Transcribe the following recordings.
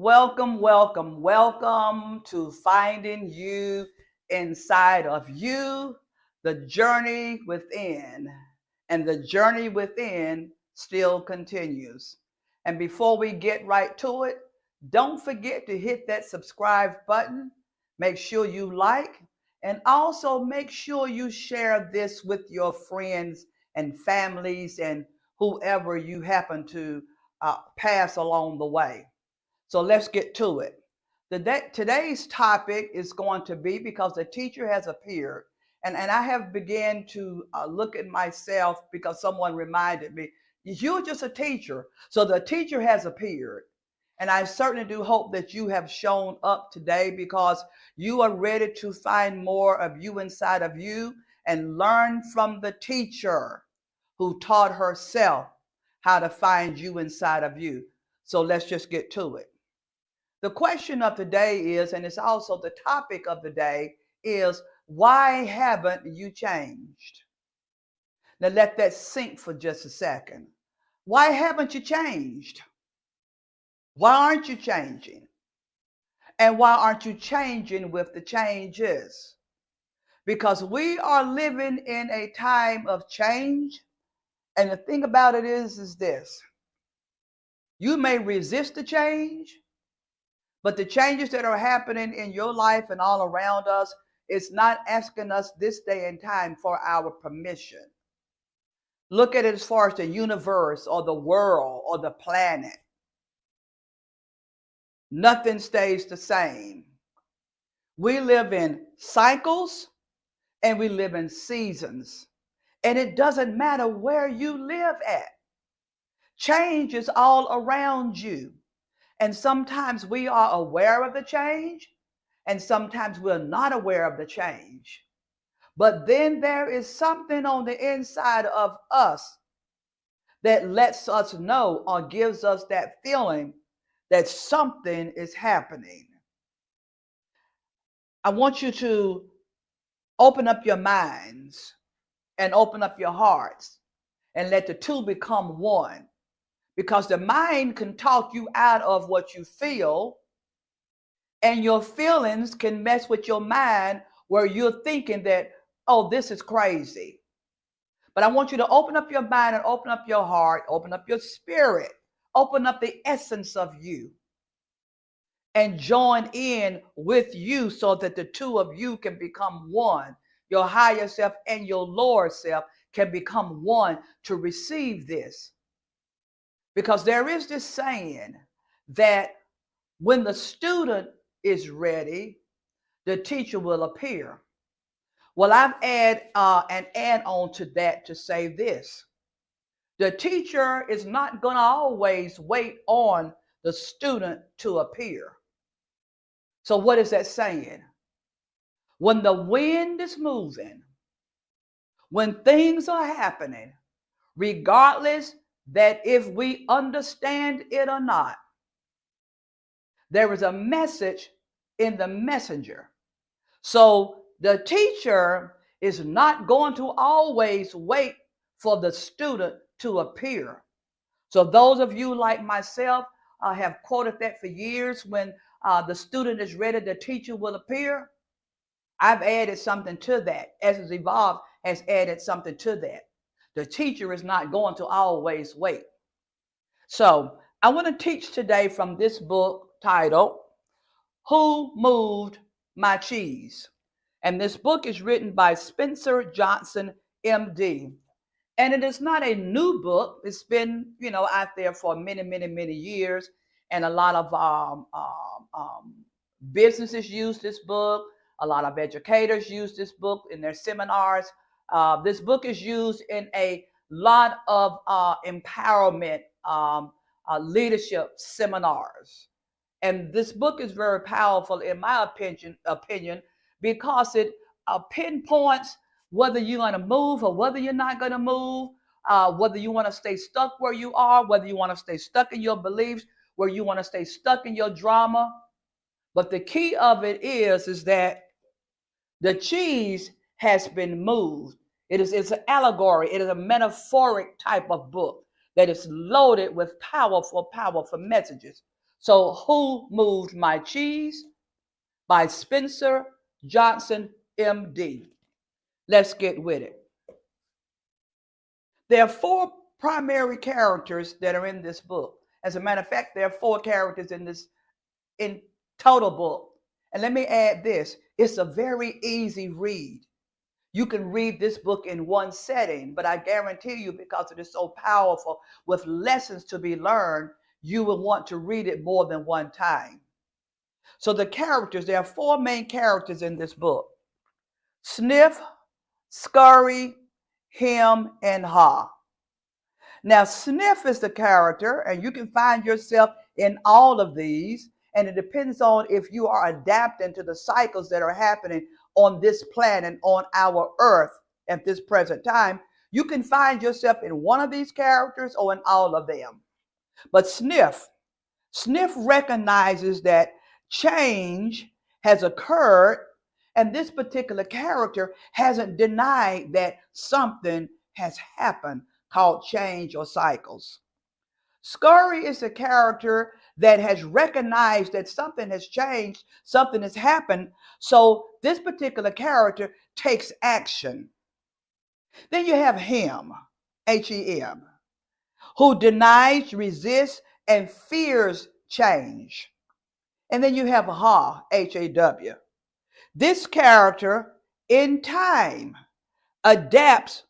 Welcome, welcome, welcome to finding you inside of you, the journey within. And the journey within still continues. And before we get right to it, don't forget to hit that subscribe button. Make sure you like, and also make sure you share this with your friends and families and whoever you happen to pass along the way. So let's get to it. Today's topic is going to be because the teacher has appeared. And I have begun to look at myself because someone reminded me, you're just a teacher. So the teacher has appeared. And I certainly do hope that you have shown up today because you are ready to find more of you inside of you and learn from the teacher who taught herself how to find you inside of you. So let's just get to it. The question of the day is, and it's also the topic of the day, is why haven't you changed? Now let that sink for just a second. Why haven't you changed? Why aren't you changing? And why aren't you changing with the changes? Because we are living in a time of change. And the thing about it is this. You may resist the change, but the changes that are happening in your life and all around us is not asking us this day and time for our permission. Look at it as far as the universe or the world or the planet. Nothing stays the same. We live in cycles and we live in seasons. And it doesn't matter where you live at. Change is all around you. And sometimes we are aware of the change, and sometimes we're not aware of the change. But then there is something on the inside of us that lets us know or gives us that feeling that something is happening. I want you to open up your minds and open up your hearts and let the two become one. Because the mind can talk you out of what you feel, and your feelings can mess with your mind where you're thinking that, oh, this is crazy. But I want you to open up your mind and open up your heart, open up your spirit, open up the essence of you, and join in with you so that the two of you can become one. Your higher self and your lower self can become one to receive this. Because there is this saying that when the student is ready, the teacher will appear. Well, I've add an add-on to that to say this. The teacher is not going to always wait on the student to appear. So what is that saying? When the wind is moving, when things are happening, regardless that if we understand it or not, there is a message in the messenger. So the teacher is not going to always wait for the student to appear. So those of you like myself have quoted that for years. When the student is ready, the teacher will appear. I've added something to that. As it's evolved, has added something to that. The teacher is not going to always wait. So I want to teach today from this book titled, Who Moved My Cheese? And this book is written by Spencer Johnson, MD. And it is not a new book. It's been, out there for many, many, many years. And a lot of businesses use this book. A lot of educators use this book in their seminars. This book is used in a lot of empowerment leadership seminars. And this book is very powerful, in my opinion, because it pinpoints whether you're going to move or whether you're not going to move, whether you want to stay stuck where you are, whether you want to stay stuck in your beliefs, where you want to stay stuck in your drama. But the key of it is that the cheese has been moved. It's an allegory. It is a metaphoric type of book that is loaded with powerful, powerful messages. So Who Moved My Cheese by Spencer Johnson, MD. Let's get with it. There are four primary characters that are in this book. As a matter of fact, there are four characters in this in total book. And let me add this, it's a very easy read. You can read this book in one setting, but I guarantee you, because it is so powerful with lessons to be learned, you will want to read it more than one time. So the characters, there are four main characters in this book: Sniff, Scurry, Him, and Ha. Now, Sniff is the character, and you can find yourself in all of these, and it depends on if you are adapting to the cycles that are happening on this planet, on our earth at this present time. You can find yourself in one of these characters or in all of them. But Sniff recognizes that change has occurred, and this particular character hasn't denied that something has happened called change or cycles. Scurry is a character that has recognized that something has changed, something has happened, so this particular character takes action. Then you have Him, H-E-M, who denies, resists, and fears change. And then you have Ha, H-A-W. This character, in time, adapts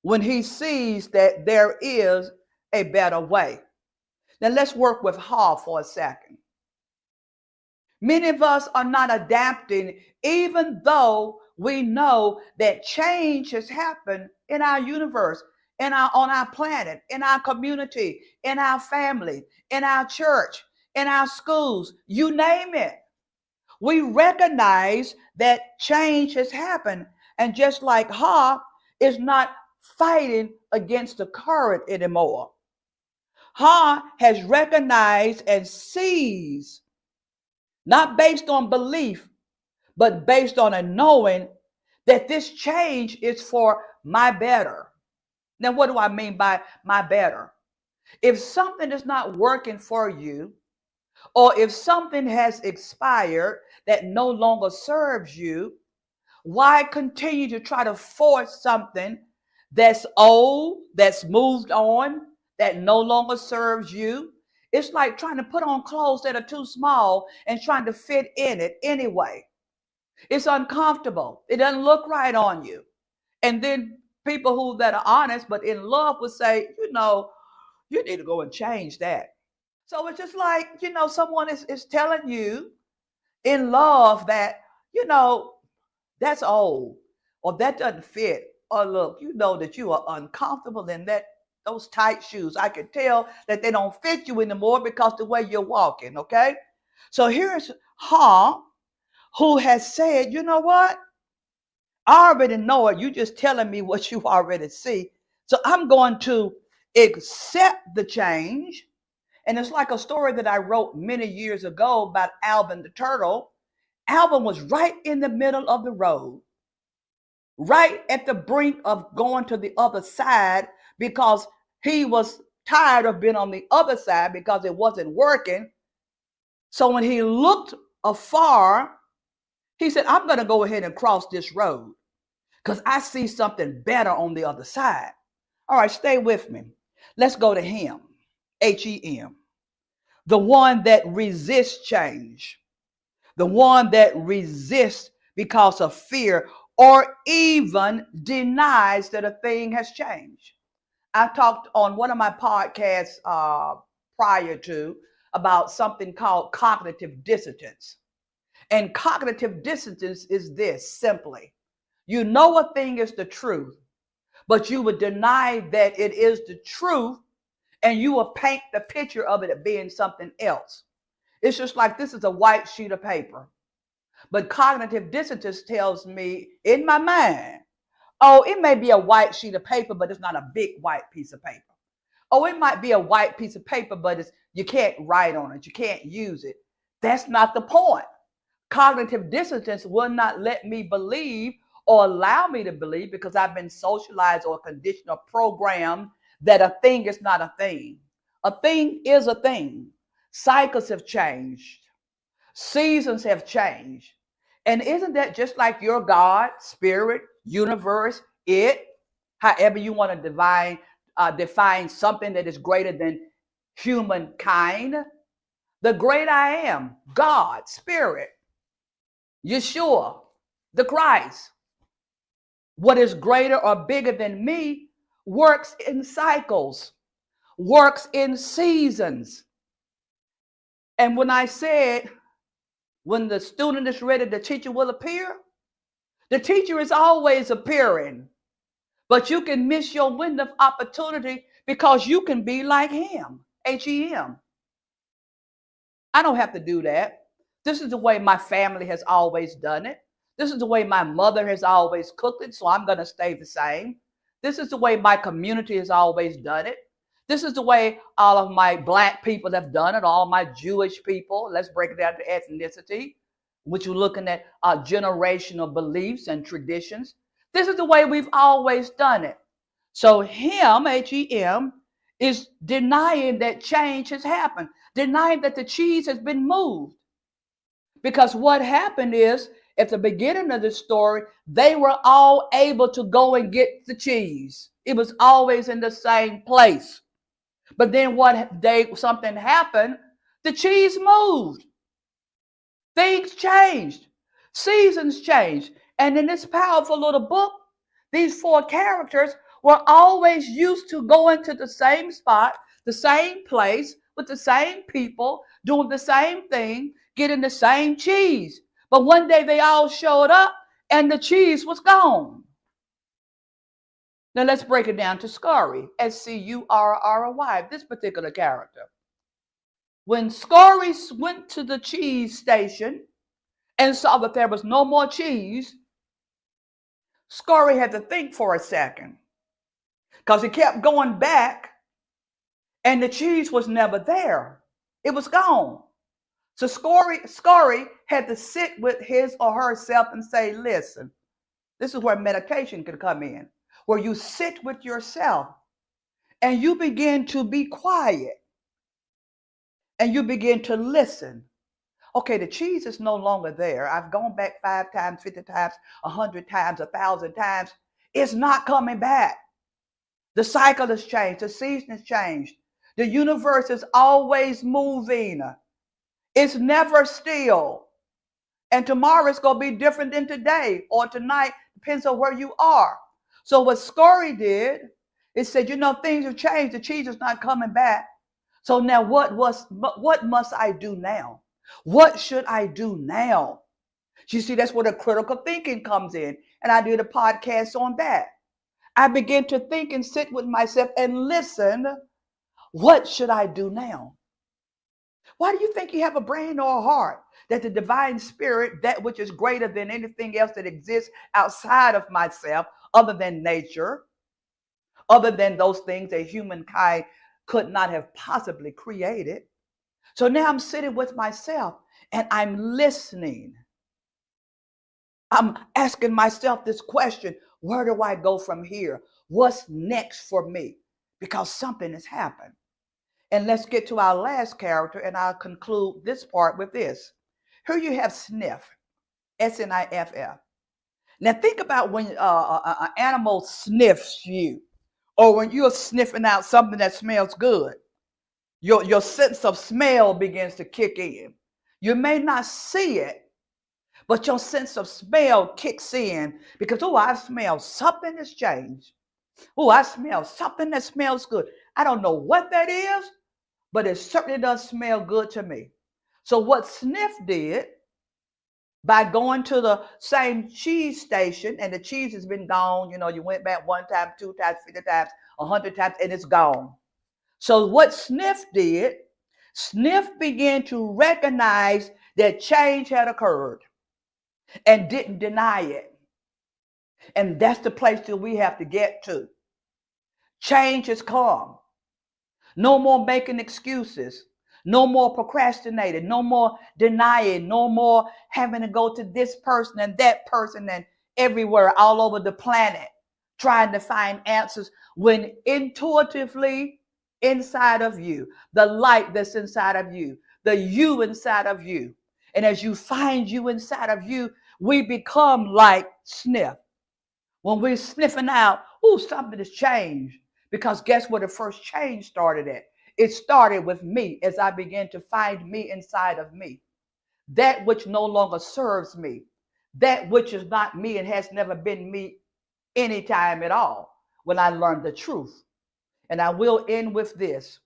when he sees that there is a better way. Now let's work with Ha for a second. Many of us are not adapting, even though we know that change has happened in our universe, on our planet, in our community, in our family, in our church, in our schools, you name it. We recognize that change has happened. And just like Ha is not fighting against the current anymore, Ha has recognized and sees, not based on belief, but based on a knowing that this change is for my better. Now, what do I mean by my better? If something is not working for you, or if something has expired that no longer serves you, why continue to try to force something that's old, that's moved on, that no longer serves you? It's like trying to put on clothes that are too small and trying to fit in it anyway. It's uncomfortable. It doesn't look right on you. And then people who that are honest but in love would say, you need to go and change that. So it's just like, someone is telling you in love that, that's old, or that doesn't fit, or look, you know that you are uncomfortable in those tight shoes. I can tell that they don't fit you anymore because the way you're walking, okay? So here's Ha, who has said, you know what? I already know it. You just telling me what you already see. So I'm going to accept the change. And it's like a story that I wrote many years ago about Alvin the turtle. Alvin was right in the middle of the road, right at the brink of going to the other side, because he was tired of being on the other side because it wasn't working. So when he looked afar, he said, I'm going to go ahead and cross this road because I see something better on the other side. All right, stay with me. Let's go to Him, H-E-M, the one that resists change, the one that resists because of fear or even denies that a thing has changed. I talked on one of my podcasts prior to about something called cognitive dissonance. And cognitive dissonance is this simply: you know a thing is the truth, but you would deny that it is the truth, and you will paint the picture of it being something else. It's just like this is a white sheet of paper. But cognitive dissonance tells me in my mind, oh, it may be a white sheet of paper, but it's not a big white piece of paper. Oh, it might be a white piece of paper, but you can't write on it. You can't use it. That's not the point. Cognitive dissonance will not let me believe or allow me to believe, because I've been socialized or conditioned or programmed, that a thing is not a thing. A thing is a thing. Cycles have changed. Seasons have changed. And isn't that just like your God, spirit, universe, it, however you want to define something that is greater than humankind? The great I am, God, spirit, Yeshua, the Christ. What is greater or bigger than me works in cycles, works in seasons. And when I said, when the student is ready, the teacher will appear, the teacher is always appearing. But you can miss your window of opportunity because you can be like him, H-E-M. I don't have to do that. This is the way my family has always done it. This is the way my mother has always cooked it, so I'm going to stay the same. This is the way my community has always done it. This is the way all of my black people have done it, all my Jewish people. Let's break it down to ethnicity, which you're looking at generational beliefs and traditions. This is the way we've always done it. So him, H-E-M, is denying that change has happened, denying that the cheese has been moved. Because what happened is, at the beginning of the story, they were all able to go and get the cheese. It was always in the same place. But then something happened, the cheese moved. Things changed. Seasons changed. And in this powerful little book, these 4 characters were always used to going to the same spot, the same place, with the same people, doing the same thing, getting the same cheese. But one day they all showed up and the cheese was gone. Now let's break it down to Scurry, S-C-U-R-R-Y, this particular character. When Scurry went to the cheese station and saw that there was no more cheese, Scurry had to think for a second, because he kept going back and the cheese was never there. It was gone. So Scurry had to sit with his or herself and say, listen, this is where meditation can come in, where you sit with yourself and you begin to be quiet and you begin to listen. Okay, the cheese is no longer there. I've gone back 5 times, 50 times, 100 times, 1,000 times. It's not coming back. The cycle has changed. The season has changed. The universe is always moving. It's never still. And tomorrow is going to be different than today or tonight. Depends on where you are. So what Scurry did, it said, things have changed. The cheese is not coming back. So now what must I do now? What should I do now? You see, that's where the critical thinking comes in. And I did a podcast on that. I began to think and sit with myself and listen. What should I do now? Why do you think you have a brain or a heart? That the divine spirit, that which is greater than anything else that exists outside of myself, other than nature, other than those things that humankind could not have possibly created. So now I'm sitting with myself and I'm listening. I'm asking myself this question: where do I go from here? What's next for me? Because something has happened. And let's get to our last character, and I'll conclude this part with this. Here you have sniff, S-N-I-F-F. Now think about when an animal sniffs you, or when you're sniffing out something that smells good. Your sense of smell begins to kick in. You may not see it, but your sense of smell kicks in because, I smell something has changed. I smell something that smells good. I don't know what that is, but it certainly does smell good to me. So what Sniff did, by going to the same cheese station, and the cheese has been gone, you went back 1 time, 2 times, 50 times, 100 times, and it's gone. So what Sniff did, Sniff began to recognize that change had occurred and didn't deny it. And that's the place that we have to get to. Change has come. No more making excuses. No more procrastinating. No more denying. No more having to go to this person and that person and everywhere all over the planet trying to find answers when intuitively inside of you, the light that's inside of you, the you inside of you. And as you find you inside of you, we become like sniff. When we're sniffing out, oh, something has changed. Because guess where the first change started at? It started with me as I began to find me inside of me. That which no longer serves me, that which is not me and has never been me any time at all, when I learned the truth. And I will end with this.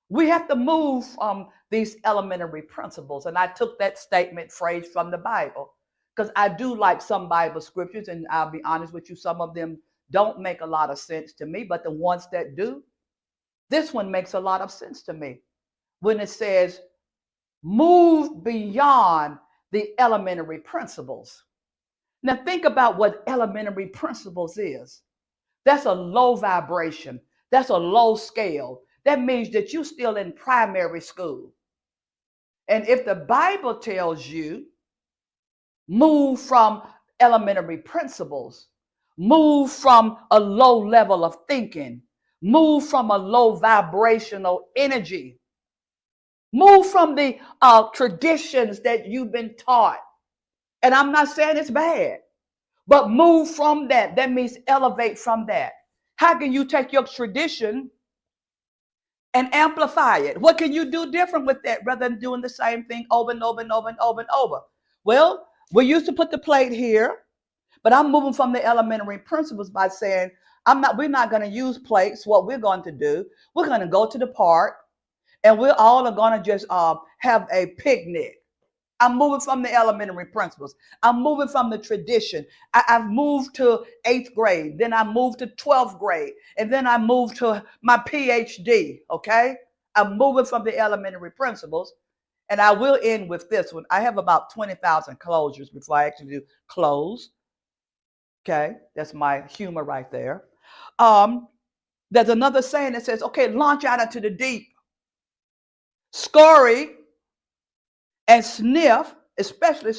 We have to move from these elementary principles. And I took that statement phrase from the Bible because I do like some Bible scriptures, and I'll be honest with you, some of them don't make a lot of sense to me, but the ones that do, this one makes a lot of sense to me when it says, move beyond the elementary principles. Now think about what elementary principles is. That's a low vibration. That's a low scale. That means that you're still in primary school. And if the Bible tells you, move from elementary principles, move from a low level of thinking, move from a low vibrational energy, move from the traditions that you've been taught. And I'm not saying it's bad, but move from that. That means elevate from that. How can you take your tradition and amplify it? What can you do different with that rather than doing the same thing over and over and over and over and over? Well, we used to put the plate here, but I'm moving from the elementary principles by saying, we're not going to use plates. What we're going to do, we're going to go to the park and we're all going to just have a picnic. I'm moving from the elementary principles. I'm moving from the tradition. I've moved to 8th grade. Then I moved to 12th grade. And then I moved to my PhD, okay? I'm moving from the elementary principles. And I will end with this one. I have about 20,000 closures before I actually do close. Okay, that's my humor right there. There's another saying that says, okay, launch out into the deep. Scurry and sniff, especially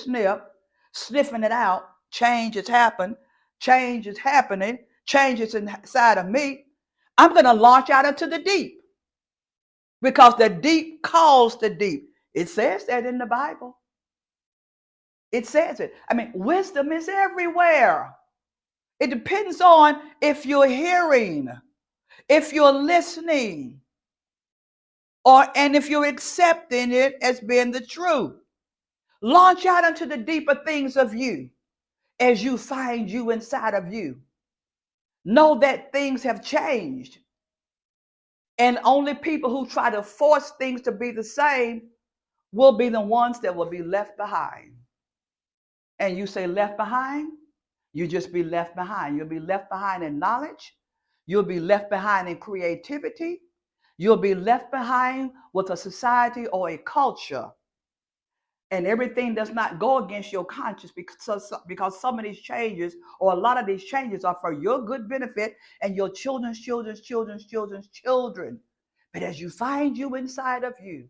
sniffing it out. Change has happened. Change is happening. Change is inside of me. I'm going to launch out into the deep because the deep calls the deep. It says that in the Bible. It says it. I mean, wisdom is everywhere. It depends on if you're hearing, if you're listening, and if you're accepting it as being the truth. Launch out into the deeper things of you as you find you inside of you. Know that things have changed. And only people who try to force things to be the same will be the ones that will be left behind. And you say left behind? You just be left behind. You'll be left behind in knowledge. You'll be left behind in creativity. You'll be left behind with a society or a culture. And everything does not go against your conscience because some of these changes or a lot of these changes are for your good benefit and your children's children's children's children's children. But as you find you inside of you,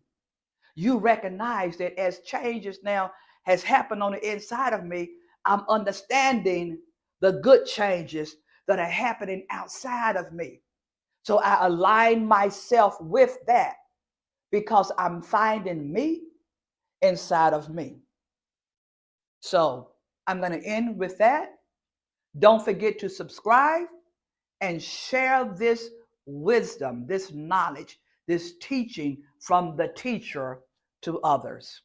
you recognize that as changes now has happened on the inside of me, I'm understanding the good changes that are happening outside of me. So I align myself with that because I'm finding me inside of me. So I'm going to end with that. Don't forget to subscribe and share this wisdom, this knowledge, this teaching from the teacher to others.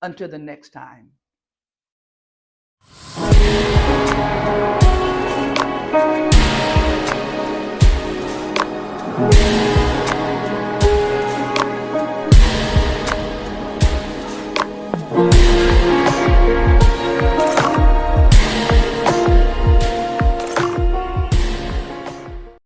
Until the next time.